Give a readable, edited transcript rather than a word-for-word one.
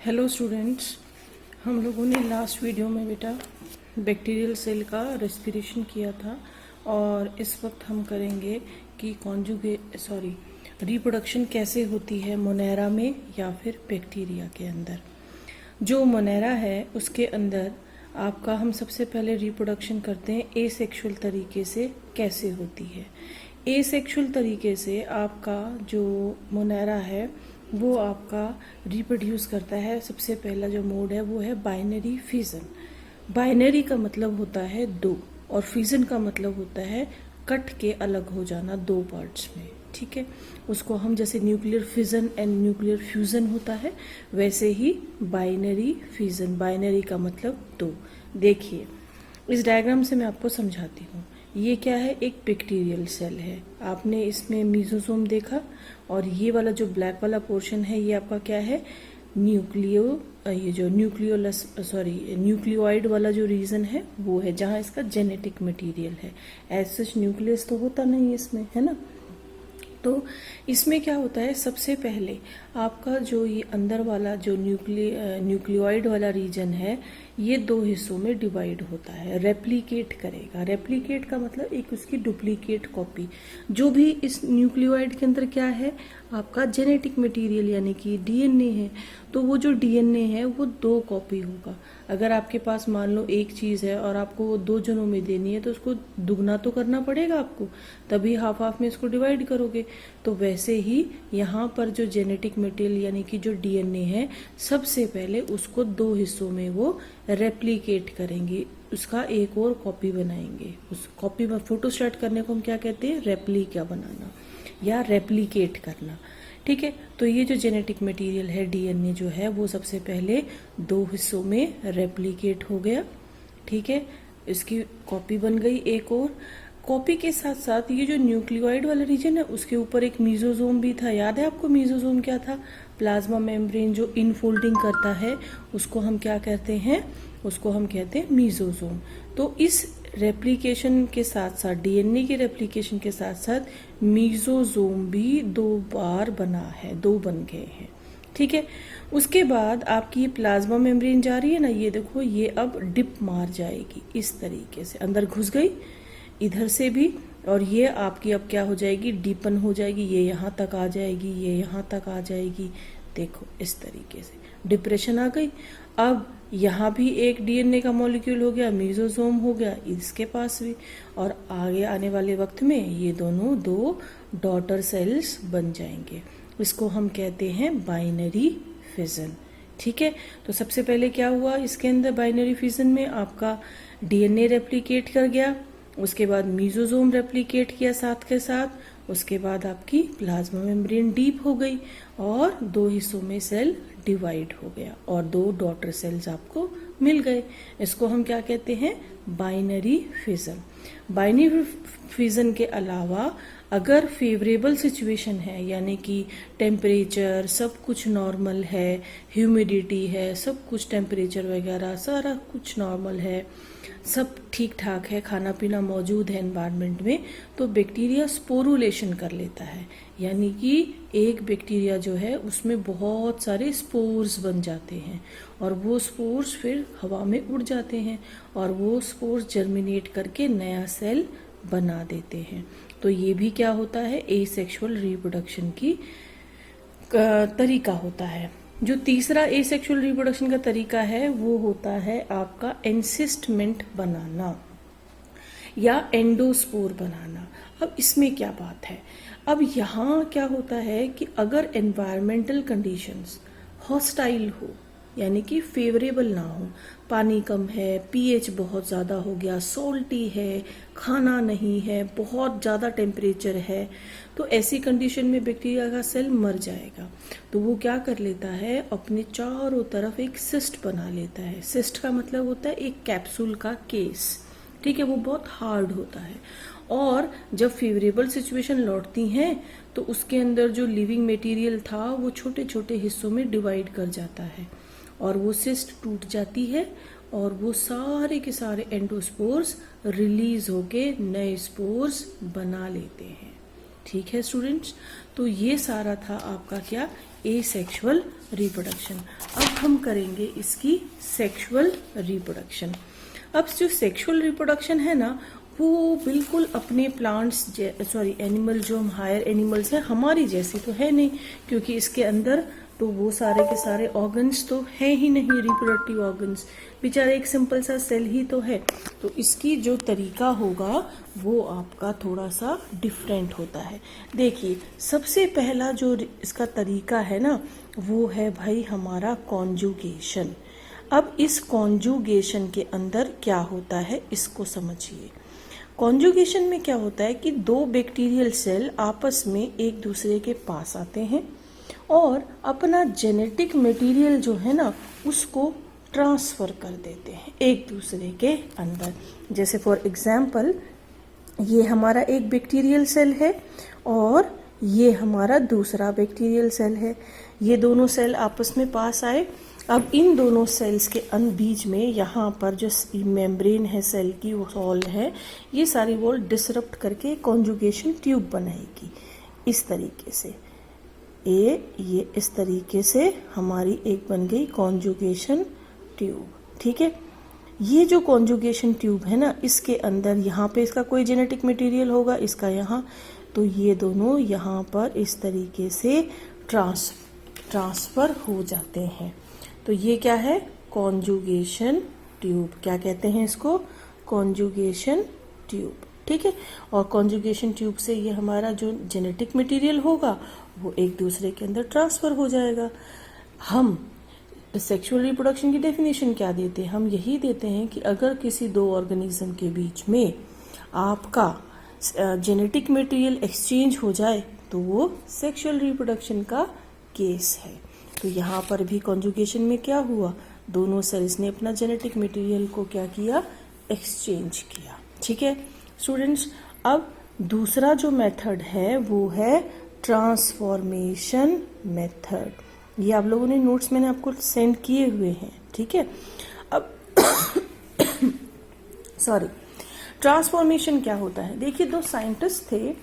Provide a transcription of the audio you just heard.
Hello students, हम लोगों ने लास्ट वीडियो में बेटा बैक्टीरियल सेल का रेस्पिरेशन किया था और इस वक्त हम करेंगे कि रिप्रोडक्शन कैसे होती है मोनेरा में या फिर बैक्टीरिया के अंदर। जो मोनेरा है उसके अंदर आपका हम सबसे पहले रिप्रोडक्शन करते हैं एसेक्सुअल तरीके से कैसे होती है। एसेक्सुअल तरीके से आपका जो मोनेरा है वो आपका रिप्रोड्यूस करता है। सबसे पहला जो मोड है वो है बाइनरी फिजन। बाइनरी का मतलब होता है दो और फिजन का मतलब होता है कट के अलग हो जाना दो पार्ट्स में। ठीक है, उसको हम जैसे nuclear fission and nuclear fusion होता है वैसे ही बाइनरी फिजन। बाइनरी का मतलब दो। देखिए इस डायग्राम से मैं आपको समझाती हूँ। ये क्या है, एक बैक्टीरियल सेल है। आपने इसमें मीजोसोम देखा और ये वाला जो ब्लैक वाला पोर्शन है ये आपका क्या है, ये जो न्यूक्लियोइड वाला जो रीजन है वो है जहाँ इसका जेनेटिक मटेरियल है। एज सच न्यूक्लियस तो होता नहीं इसमें, है ना। तो इसमें क्या होता है, सबसे पहले आपका जो ये अंदर वाला जो न्यूक्लियोइड वाला रीजन है ये दो हिस्सों में डिवाइड होता है, रेप्लिकेट करेगा। रेप्लिकेट का मतलब एक उसकी डुप्लीकेट कॉपी। जो भी इस न्यूक्लियोइड के अंदर क्या है, आपका जेनेटिक मटेरियल यानी कि डीएनए है, तो वो जो डीएनए है वो दो कॉपी होगा। अगर आपके पास मान लो एक चीज है और आपको वो दो जनों में देनी है तो उसको दुगना तो करना पड़ेगा आपको, तभी हाफ हाफ में इसको डिवाइड करोगे। तो वैसे ही यहाँ पर जो जेनेटिक मटेरियल यानी कि जो डीएनए है सबसे पहले उसको दो हिस्सों में वो रेप्लिकेट करेंगे, उसका एक और कॉपी बनाएंगे। उस कॉपी में फोटोस्टैट करने को हम क्या कहते हैं, रेप्लिका बनाना या रेप्लिकेट करना। ठीक है, तो ये जो जेनेटिक मटेरियल है डीएनए जो है वो सबसे पहले दो हिस्सों में रेप्लिकेट हो गया। ठीक है, इसकी कॉपी बन गई एक और। कॉपी के साथ साथ ये जो न्यूक्लियोइड वाला रीजन है उसके ऊपर एक मीजोसोम भी था। याद है आपको मीजोसोम क्या था, प्लाज्मा मेम्ब्रेन जो इनफोल्डिंग करता है उसको हम क्या कहते हैं, उसको हम कहते हैं मीजोसोम। तो इस रेप्लिकेशन के साथ साथ डीएनए के रेप्लिकेशन के साथ साथ मीजोसोम भी दो बार बना है, दो बन गए हैं। ठीक है, उसके बाद आपकी ये प्लाज्मा मेम्ब्रेन जा रही है ना, ये देखो ये अब डिप मार जाएगी इस तरीके से, अंदर घुस गई इधर से भी, और ये आपकी अब क्या हो जाएगी, डीपन हो जाएगी। ये यहाँ तक आ जाएगी, ये यहाँ तक आ जाएगी। देखो इस तरीके से डिप्रेशन आ गई। अब यहाँ भी एक डीएनए का मॉलिक्यूल हो गया, मीजोसोम हो गया इसके पास भी, और आगे आने वाले वक्त में ये दोनों दो डॉटर सेल्स बन जाएंगे। इसको हम कहते हैं बाइनरी फिजन। ठीक है, तो सबसे पहले क्या हुआ इसके अंदर बाइनरी फिजन में, आपका डीएनए रेप्लिकेट कर गया, उसके बाद मीजोसोम रेप्लिकेट किया साथ के साथ, उसके बाद आपकी प्लाज्मा मेम्ब्रेन डीप हो गई और दो हिस्सों में सेल डिवाइड हो गया और दो डॉटर सेल्स आपको मिल गए। इसको हम क्या कहते हैं, बाइनरी फिजन। बाइनरी फिजन के अलावा अगर फेवरेबल सिचुएशन है यानी कि टेम्परेचर सब कुछ नॉर्मल है, ह्यूमिडिटी है, सब कुछ टेम्परेचर वगैरह सारा कुछ नॉर्मल है, सब ठीक ठाक है, खाना पीना मौजूद है एनवायरनमेंट में, तो बैक्टीरिया स्पोरुलेशन कर लेता है। यानी कि एक बैक्टीरिया जो है उसमें बहुत सारे स्पोर्स बन जाते हैं और वो स्पोर्स फिर हवा में उड़ जाते हैं और वो स्पोर्स जर्मिनेट करके नया सेल बना देते हैं। तो ये भी क्या होता है, एसेक्सुअल रिप्रोडक्शन की तरीका होता है। जो तीसरा एसेक्सुअल रिप्रोडक्शन का तरीका है वो होता है आपका एनसिस्टमेंट बनाना या एंडोस्पोर बनाना। अब इसमें क्या बात है, अब यहाँ क्या होता है कि अगर एनवायरमेंटल कंडीशंस हॉस्टाइल हो यानी कि फेवरेबल ना हो, पानी कम है, पीएच बहुत ज़्यादा हो गया, सॉल्टी है, खाना नहीं है, बहुत ज़्यादा टेम्परेचर है, तो ऐसी कंडीशन में बैक्टीरिया का सेल मर जाएगा। तो वो क्या कर लेता है, अपने चारों तरफ एक सिस्ट बना लेता है। सिस्ट का मतलब होता है एक कैप्सूल का केस। ठीक है, वो बहुत हार्ड होता है और जब फेवरेबल सिचुएशन लौटती हैं तो उसके अंदर जो लिविंग मटेरियल था वो छोटे छोटे हिस्सों में डिवाइड कर जाता है और वो सिस्ट टूट जाती है और वो सारे के सारे एंडोस्पोर्स रिलीज होके नए स्पोर्स बना लेते हैं। ठीक है स्टूडेंट्स, तो ये सारा था आपका क्या, एसेक्सुअल रिप्रोडक्शन। अब हम करेंगे इसकी सेक्सुअल रिप्रोडक्शन। अब जो सेक्सुअल रिप्रोडक्शन है ना, वो बिल्कुल अपने प्लांट्स एनिमल जो हम हायर एनिमल्स हैं हमारी जैसी तो है नहीं, क्योंकि इसके अंदर तो वो सारे के सारे ऑर्गन्स तो है ही नहीं, रिप्रोडक्टिव ऑर्गन्स, बेचारा एक सिंपल सा सेल ही तो है। तो इसकी जो तरीका होगा वो आपका थोड़ा सा डिफरेंट होता है। देखिए, सबसे पहला जो इसका तरीका है ना, वो है भाई हमारा कॉन्जुगेशन। अब इस कॉन्जुगेशन के अंदर क्या होता है इसको समझिए। कॉन्जुगेशन में क्या होता है कि दो बैक्टीरियल सेल आपस में एक दूसरे के पास आते हैं और अपना जेनेटिक मटेरियल जो है ना उसको ट्रांसफर कर देते हैं एक दूसरे के अंदर। जैसे फॉर एग्जाम्पल, ये हमारा एक बैक्टीरियल सेल है और ये हमारा दूसरा बैक्टीरियल सेल है। ये दोनों सेल आपस में पास आए। अब इन दोनों सेल्स के बीच में यहाँ पर जो मेम्ब्रेन है सेल की, वो वॉल है, ये सारी वॉल डिसरप्ट करके कॉन्जुगेशन ट्यूब बनाएगी इस तरीके से। ये इस तरीके से हमारी एक बन गई कॉन्जुगेशन ट्यूब। ठीक है, ये जो कॉन्जुगेशन ट्यूब है ना, इसके अंदर यहाँ पे इसका कोई जेनेटिक मटेरियल होगा, इसका यहाँ, तो ये दोनों यहाँ पर इस तरीके से ट्रांसफर हो जाते हैं। तो ये क्या है, कॉन्जुगेशन ट्यूब। क्या कहते हैं इसको, कॉन्जुगेशन ट्यूब। ठीक है, और कॉन्जुगेशन ट्यूब से ये हमारा जो जेनेटिक मटेरियल होगा वो एक दूसरे के अंदर ट्रांसफर हो जाएगा। हम सेक्सुअल रिप्रोडक्शन की डेफिनेशन क्या देते हैं, हम यही देते हैं कि अगर किसी दो ऑर्गेनिज्म के बीच में आपका जेनेटिक मटेरियल एक्सचेंज हो जाए तो वो सेक्सुअल रिप्रोडक्शन का केस है। तो यहाँ पर भी कॉन्जुगेशन में क्या हुआ, दोनों सेल्स ने अपना जेनेटिक मटेरियल को क्या किया, एक्सचेंज किया। ठीक है स्टूडेंट्स, अब दूसरा जो मेथड है वो है ट्रांसफॉर्मेशन मेथड। ये आप लोगों ने नोट्स मैंने आपको सेंड किए हुए हैं। ठीक है, अब सॉरी, ट्रांसफॉर्मेशन क्या होता है। देखिए, दो साइंटिस्ट थे